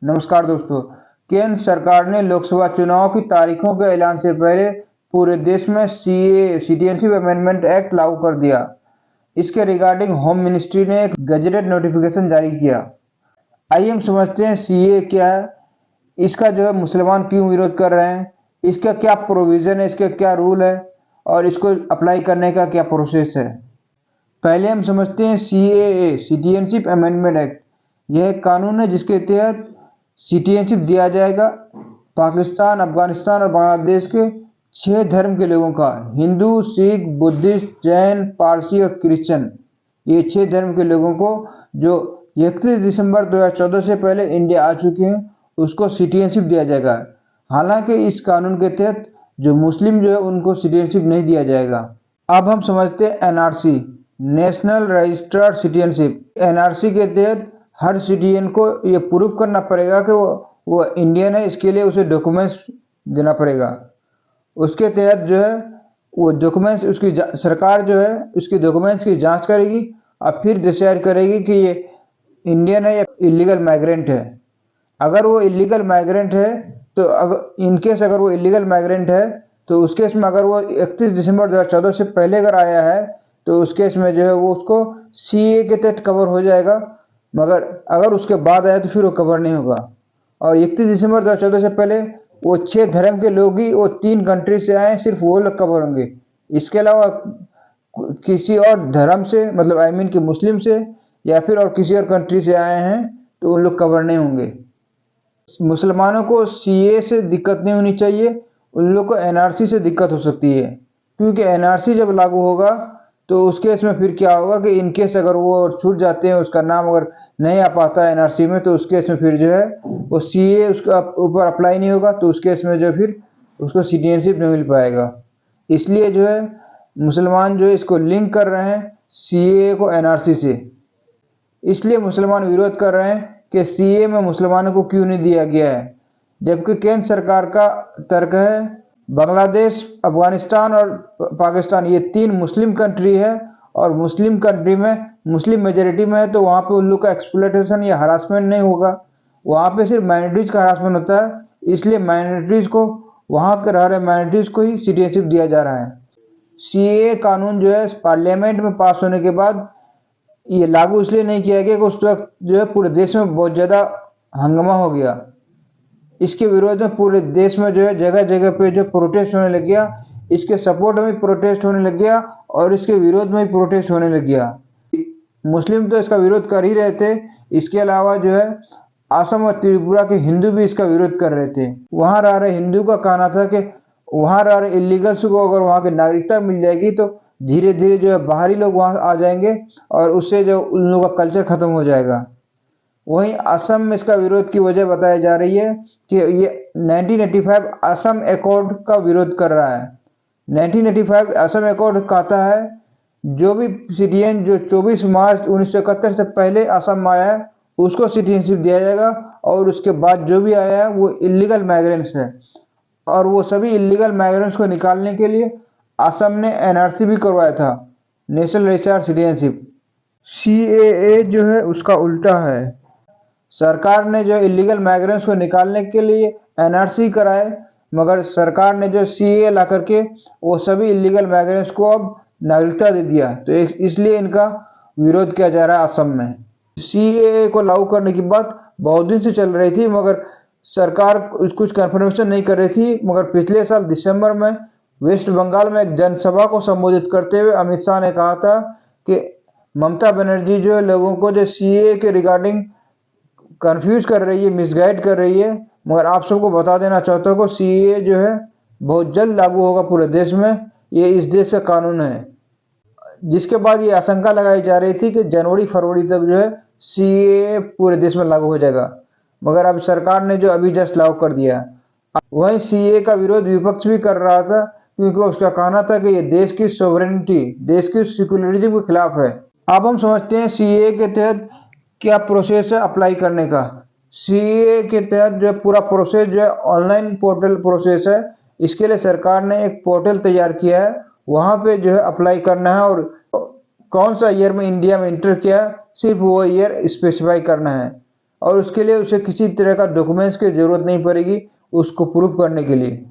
नमस्कार दोस्तों। केंद्र सरकार ने लोकसभा चुनाव की तारीखों के ऐलान से पहले पूरे देश में सीए सिटीजनशिप अमेंडमेंट एक्ट लागू कर दिया। इसके रिगार्डिंग होम मिनिस्ट्री ने एक गजटेड नोटिफिकेशन जारी किया। आइए हम समझते हैं सीए क्या है, इसका मुसलमान क्यों विरोध कर रहे हैं, इसका क्या प्रोविजन है, इसके क्या रूल है और इसको अप्लाई करने का क्या प्रोसेस है। पहले हम समझते हैं सीएए सिटीजनशिप अमेंडमेंट एक्ट। यह एक कानून है जिसके तहत सिटीजनशिप दिया जाएगा पाकिस्तान, अफगानिस्तान और बांग्लादेश के 6 धर्म के लोगों का। हिंदू, सिख, बुद्धिस्ट, जैन, पारसी और क्रिश्चियन, ये 6 धर्म के लोगों को जो 31 दिसंबर 2014 से पहले इंडिया आ चुके हैं उसको सिटीजनशिप दिया जाएगा। हालांकि इस कानून के तहत जो मुस्लिम है उनको सिटीजनशिप नहीं दिया जाएगा। अब हम समझते हैं NRC, national registered citizenship. NRC के तहत हर सिटीजन को ये प्रूव करना पड़ेगा कि वो इंडियन है। इसके लिए उसे डॉक्यूमेंट्स देना पड़ेगा। उसके तहत वो डॉक्यूमेंट्स उसकी सरकार उसके डॉक्यूमेंट्स की जांच करेगी और फिर डिसाइड करेगी कि ये इंडियन है या इलीगल माइग्रेंट है। अगर वो इलीगल माइग्रेंट है तो अगर वो इलीगल माइग्रेंट है तो उस केस में अगर वो 31 दिसंबर 2014 से पहले अगर आया है तो उस केस में वो उसको सीए के तहत कवर हो जाएगा। मगर अगर उसके बाद आया तो फिर वो कवर नहीं होगा। और 31 दिसंबर 2014 से पहले वो 6 धर्म के लोग ही, वो 3 कंट्री से आए, सिर्फ वो लोग कवर होंगे। इसके अलावा किसी और धर्म से, मतलब कि मुस्लिम से या फिर और किसी और कंट्री से आए हैं तो उन लोग कवर नहीं होंगे। मुसलमानों को सीए से दिक्कत नहीं होनी चाहिए, उन लोग को एनआरसी से दिक्कत हो सकती है। क्योंकि एनआरसी जब लागू होगा तो उस केस में फिर क्या होगा कि इनकेस अगर वो छूट जाते हैं, उसका नाम अगर नहीं आ पाता है एनआरसी में, तो उस केस में फिर वो सीए उसका ऊपर अप्लाई नहीं होगा। तो उस केस में फिर उसको सिटीजनशिप नहीं मिल पाएगा। इसलिए मुसलमान इसको लिंक कर रहे हैं सीए को एनआरसी से। इसलिए मुसलमान विरोध कर रहे हैं कि सीए में मुसलमानों को क्यों नहीं दिया गया है। जबकि केंद्र सरकार का तर्क है बांग्लादेश, अफगानिस्तान और पाकिस्तान ये 3 मुस्लिम कंट्री है और मुस्लिम कंट्री में मुस्लिम मेजोरिटी में है, तो वहाँ पे उन लोग का एक्सप्लॉयटेशन या हरासमेंट नहीं होगा। वहाँ पे सिर्फ माइनॉरिटीज का हरासमेंट होता है। इसलिए माइनॉरिटीज को, वहाँ के रह रहे माइनॉरिटीज को ही सिटीजनशिप दिया जा रहा है। सीए कानून पार्लियामेंट में पास होने के बाद ये लागू इसलिए नहीं किया गया कि उस वक्त पूरे देश में बहुत ज़्यादा हंगामा हो गया। इसके विरोध में पूरे देश में जगह जगह पे प्रोटेस्ट होने लग गया। इसके सपोर्ट में प्रोटेस्ट होने लग गया और इसके विरोध में प्रोटेस्ट होने लग गया। मुस्लिम तो इसका विरोध कर ही रहे थे, इसके अलावा असम और त्रिपुरा के हिंदू भी इसका विरोध कर रहे थे। वहाँ रह रहे हिंदू का कहना था कि वहाँ रह रहे इलीगल्स को अगर वहाँ की नागरिकता मिल जाएगी तो धीरे धीरे बाहरी लोग वहाँ आ जाएंगे और उससे उन लोगों का कल्चर खत्म हो जाएगा। वहीं असम में इसका विरोध की वजह बताई जा रही है कि ये 1985 असम एकॉर्ड का विरोध कर रहा है। 1985 असम एकॉर्ड कहता है जो भी सिटीजन 24 मार्च 1971 से पहले असम में आया है उसको सिटीजनशिप दिया जाएगा और उसके बाद जो भी आया है वो इलीगल माइग्रेंट्स है। और वो सभी इलीगल माइग्रेंट्स को निकालने के लिए असम ने एनआरसी भी करवाया था, नेशनल रजिस्टर्ड सिटीजनशिप। सीएए उसका उल्टा है। सरकार ने इलीगल माइग्रेंट्स को निकालने के लिए एनआरसी कराए, मगर सरकार ने सीए ला करके वो सभी इलीगल माइग्रेंट्स को अब नागरिकता दे दिया। तो इसलिए इनका विरोध किया जा रहा है असम में। सीएए को लागू करने की बात बहुत दिन से चल रही थी, मगर सरकार कुछ कंफर्मेशन नहीं कर रही थी। मगर पिछले साल दिसंबर में वेस्ट बंगाल में एक जनसभा को संबोधित करते हुए अमित शाह ने कहा था कि ममता बनर्जी लोगों को सीए के रिगार्डिंग कंफ्यूज कर रही है, मिसगाइड कर रही है। मगर आप सबको बता देना चाहता हूँ कि सीए बहुत जल्द लागू होगा पूरे देश में। ये इस देश का कानून है। जिसके बाद ये आशंका लगाई जा रही थी कि जनवरी फरवरी तक सीए पूरे देश में लागू हो जाएगा, मगर अब सरकार ने अभी जस्ट लागू कर दिया। वहीं सीए का विरोध विपक्ष भी कर रहा था क्योंकि उसका कहना था कि ये देश की सोवरेनिटी, देश की सिक्योरिटी के खिलाफ है। अब हम समझते हैं सीए के तहत क्या प्रोसेस है अप्लाई करने का। सीए के तहत पूरा प्रोसेस ऑनलाइन पोर्टल प्रोसेस है। इसके लिए सरकार ने एक पोर्टल तैयार किया है, वहाँ पे अप्लाई करना है और कौन सा ईयर में इंडिया में इंटर किया सिर्फ वो ईयर स्पेसिफाई करना है। और उसके लिए उसे किसी तरह का डॉक्यूमेंट्स की ज़रूरत नहीं पड़ेगी उसको प्रूव करने के लिए।